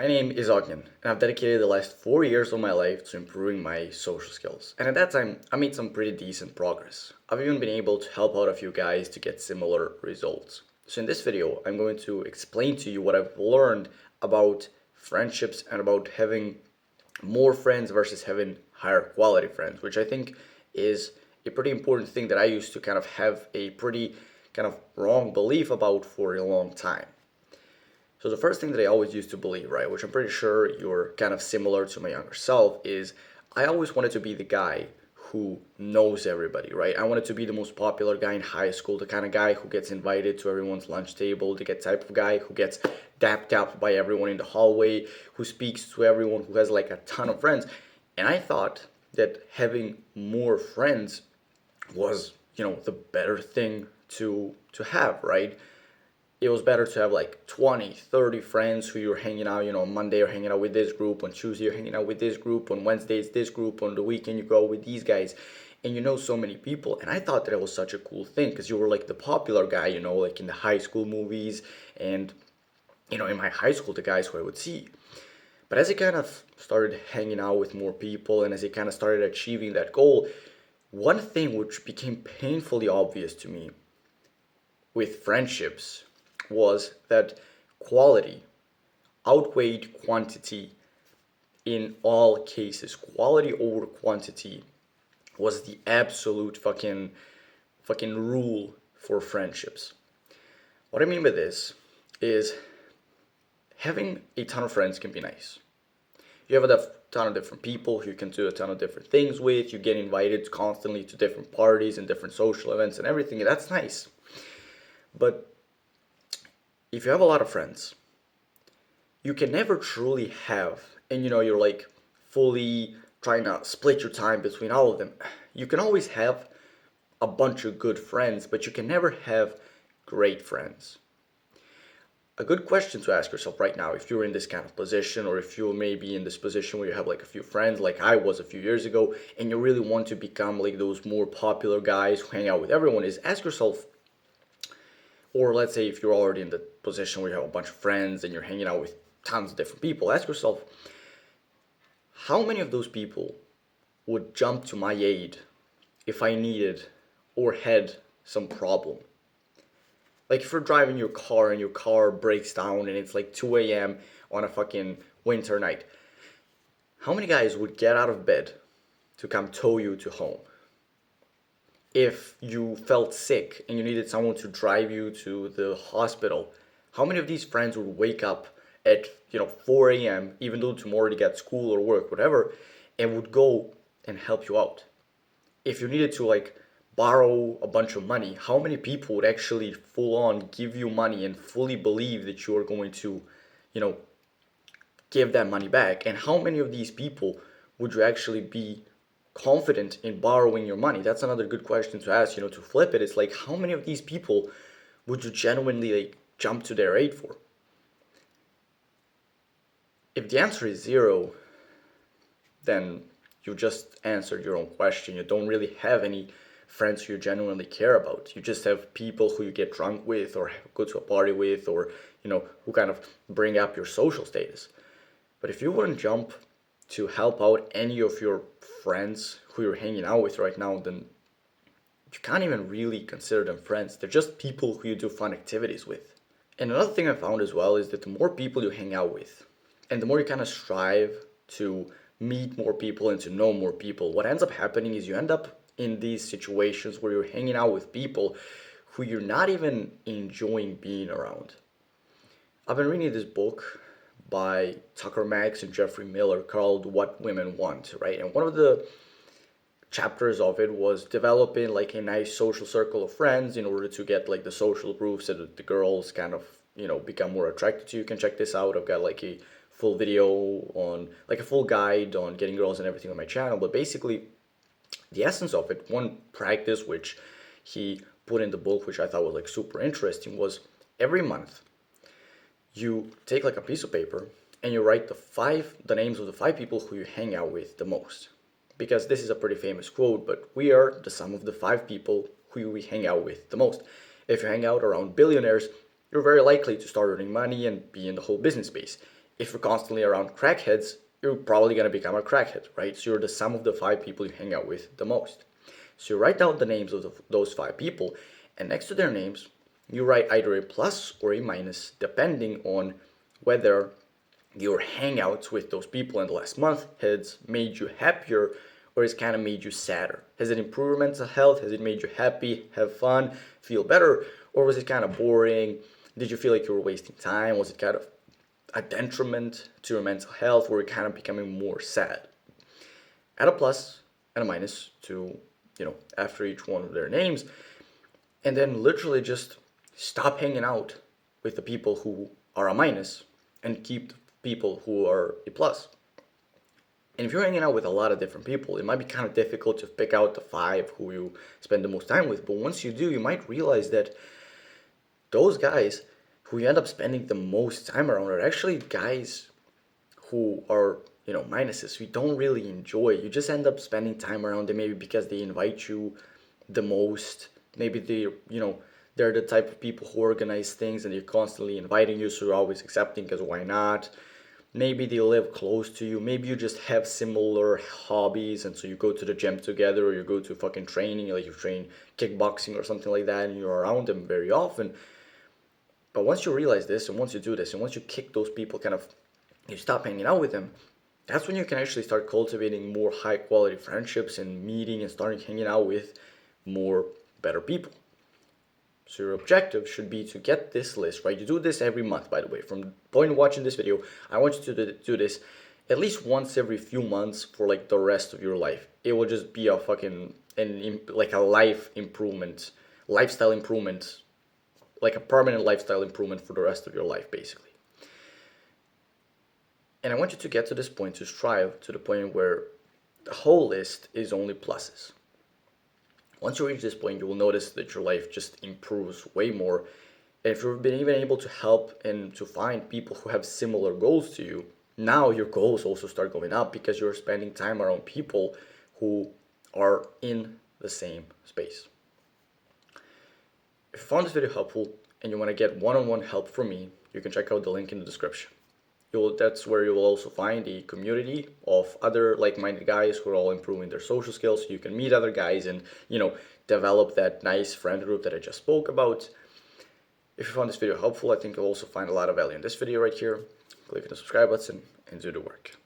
My name is Ogden, and I've dedicated the last 4 years of my life to improving my social skills. And at that time, I made some pretty decent progress. I've even been able to help out a few guys to get similar results. So in this video, I'm going to explain to you what I've learned about friendships and about having more friends versus having higher quality friends, which I think is a pretty important thing that I used to kind of have a pretty kind of wrong belief about for a long time. So the first thing that I always used to believe, right, which I'm pretty sure you're kind of similar to my younger self, is I always wanted to be the guy who knows everybody, right? I wanted to be the most popular guy in high school, the kind of guy who gets invited to everyone's lunch table, the type of guy who gets dapped up by everyone in the hallway, who speaks to everyone, who has like a ton of friends. And I thought that having more friends was, the better thing to have, right? It was better to have like 20, 30 friends who you're hanging out, on Monday you're hanging out with this group, on Tuesday you're hanging out with this group, on Wednesday it's this group, on the weekend you go with these guys, and you know so many people. And I thought that it was such a cool thing because you were like the popular guy, like in the high school movies and, in my high school, the guys who I would see. But as I kind of started hanging out with more people and as I kind of started achieving that goal, one thing which became painfully obvious to me with friendships was that quality outweighed quantity in all cases. Quality over quantity was the absolute fucking rule for friendships. What I mean by this is having a ton of friends can be nice. You have a ton of different people who you can do a ton of different things with. You get invited constantly to different parties and different social events and everything, and that's nice. But if you have a lot of friends, you can never truly have, and you're like fully trying to split your time between all of them. You can always have a bunch of good friends, but you can never have great friends. A good question to ask yourself right now, if you're in this kind of position, or if you're maybe in this position where you have like a few friends, like I was a few years ago, and you really want to become like those more popular guys who hang out with everyone, is ask yourself, or let's say if you're already in the position where you have a bunch of friends and you're hanging out with tons of different people, ask yourself, how many of those people would jump to my aid if I needed or had some problem? Like if you're driving your car and your car breaks down and it's like 2 a.m. on a fucking winter night, how many guys would get out of bed to come tow you to home? If you felt sick and you needed someone to drive you to the hospital, how many of these friends would wake up at 4 a.m., even though tomorrow they got school or work, whatever, and would go and help you out? If you needed to like borrow a bunch of money, how many people would actually full on give you money and fully believe that you are going to, give that money back? And how many of these people would you actually be confident in borrowing your money? That's another good question to ask, to flip it. It's like, how many of these people would you genuinely like jump to their aid for? If the answer is zero, then you just answered your own question. You don't really have any friends who you genuinely care about. You just have people who you get drunk with or go to a party with, or who kind of bring up your social status. But if you wouldn't jump to help out any of your friends who you're hanging out with right now, then you can't even really consider them friends. They're just people who you do fun activities with. And another thing I found as well is that the more people you hang out with, and the more you kind of strive to meet more people and to know more people, what ends up happening is you end up in these situations where you're hanging out with people who you're not even enjoying being around. I've been reading this book by Tucker Max and Jeffrey Miller called What Women Want, right? And one of the chapters of it was developing like a nice social circle of friends in order to get like the social proof so that the girls kind of, become more attracted to you. You can check this out. I've got like a full video on, like a full guide on getting girls and everything on my channel. But basically, the essence of it, one practice which he put in the book, which I thought was like super interesting, was every month you take like a piece of paper and you write the names of the 5 people who you hang out with the most. Because this is a pretty famous quote, but we are the sum of the 5 people who we hang out with the most. If you hang out around billionaires, you're very likely to start earning money and be in the whole business space. if you're constantly around crackheads, you're probably going to become a crackhead, right? So you're the sum of the 5 people you hang out with the most. So you write down the names of those 5 people, and next to their names, you write either a plus or a minus, depending on whether your hangouts with those people in the last month has made you happier or has kind of made you sadder. Has it improved your mental health? Has it made you happy, have fun, feel better? Or was it kind of boring? Did you feel like you were wasting time? Was it kind of a detriment to your mental health? Or were you kind of becoming more sad? Add a plus and a minus to, after each one of their names. And then literally just stop hanging out with the people who are a minus and keep the people who are a plus. And if you're hanging out with a lot of different people, it might be kind of difficult to pick out the 5 who you spend the most time with. But once you do, you might realize that those guys who you end up spending the most time around are actually guys who are, minuses who you don't really enjoy. You just end up spending time around them maybe because they invite you the most. Maybe they're the type of people who organize things and they're constantly inviting you, so you're always accepting because why not? Maybe they live close to you. Maybe you just have similar hobbies, and so you go to the gym together, or you go to fucking training, like you train kickboxing or something like that, and you're around them very often. But once you realize this, and once you do this, and once you kick those people, you stop hanging out with them, that's when you can actually start cultivating more high quality friendships and meeting and starting hanging out with more better people. So your objective should be to get this list, right? You do this every month, by the way. From the point of watching this video, I want you to do this at least once every few months for like the rest of your life. It will just be a fucking, like a lifestyle improvement, like a permanent lifestyle improvement for the rest of your life, basically. And I want you to get to this point, to strive to the point where the whole list is only pluses. Once you reach this point, you will notice that your life just improves way more. And if you've been even able to help and to find people who have similar goals to you, now your goals also start going up because you're spending time around people who are in the same space. If you found this video helpful and you want to get one-on-one help from me, you can check out the link in the description. That's where you will also find a community of other like-minded guys who are all improving their social skills. So you can meet other guys and, develop that nice friend group that I just spoke about. If you found this video helpful, I think you'll also find a lot of value in this video right here. Click on the subscribe button and do the work.